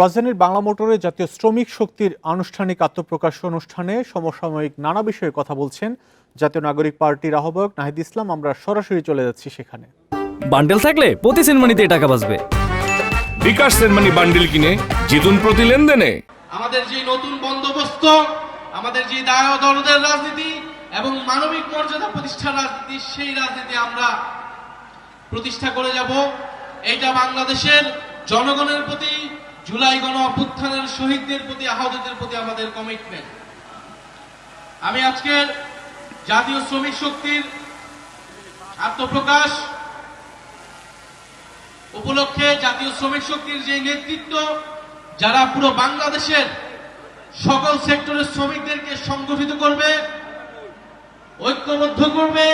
রাজধানীর বাংলা মোটরে জাতীয় শ্রমিক শক্তির আনুষ্ঠানিক আত্মপ্রকাশ অনুষ্ঠানে সমসাময়িক নানা বিষয়ে কথা বলছেন জাতীয় নাগরিক পার্টির আহ্বায়ক নাহিদ ইসলাম। আমরা সরাসরি চলে যাচ্ছি সেখানে। বান্ডেল থাকলে প্রতি সেনমানিতে টাকা বাঁচবে। বিকাশ সেনমানি বান্ডেল কিনে জিতুন প্রতি লেনদেনে। আমাদের যে নতুন বন্দোবস্ত, আমাদের যে দায় দরদের রাজনীতি এবং মানবিক মর্যাদা প্রতিষ্ঠার রাজনীতি, সেই রাজনীতি আমরা প্রতিষ্ঠা করে যাব। এইটা বাংলাদেশের জনগণের প্রতি, জুলাই গণ অভ্যুত্থানের শহীদদের প্রতি, আহতদের প্রতি আমাদের কমিটমেন্ট। আমি আজকের জাতীয় শ্রমিক শক্তির আত্মপ্রকাশ উপলক্ষে জাতীয় শ্রমিক শক্তির যে নেতৃত্ব, যারা পুরো বাংলাদেশের সকল সেক্টরের শ্রমিকদেরকে সংগঠিত করবে, ঐক্যবদ্ধ করবে,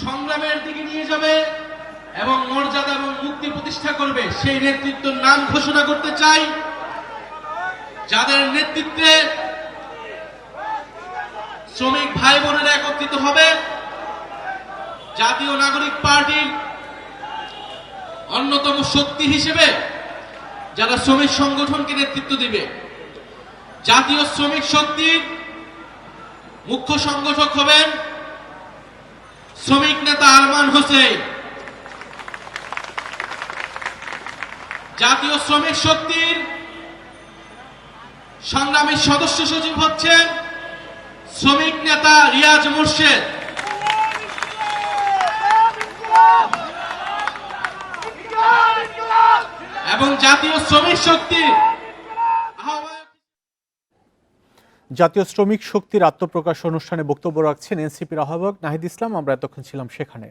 সংগ্রামের দিকে নিয়ে যাবে এবং মর্যাদা এবং মুক্তি প্রতিষ্ঠা করবে, সেই নেতৃত্বের নাম ঘোষণা করতে চাই। যাদের নেতৃত্বে শ্রমিক ভাই বোনেরা একত্রিত হবে, জাতীয় নাগরিক পার্টির অন্যতম শক্তি হিসেবে যারা শ্রমিক সংগঠনকে নেতৃত্ব দিবে। জাতীয় শ্রমিক শক্তির মুখ্য সংগঠক হবেন শ্রমিক নেতা আরমান হোসেন। জাতীয় শ্রমিক শক্তির সংগ্রামী সদস্য সচিব হচ্ছেন শ্রমিক নেতা রিয়াজ মোর্শেদ। এবং জাতীয় শ্রমিক শক্তির জাতীয় শ্রমিক শক্তির আত্মপ্রকাশ অনুষ্ঠানে বক্তব্য রাখছেন এনসিপির আহ্বায়ক নাহিদ ইসলাম। আমরা এতক্ষণ ছিলাম সেখানে।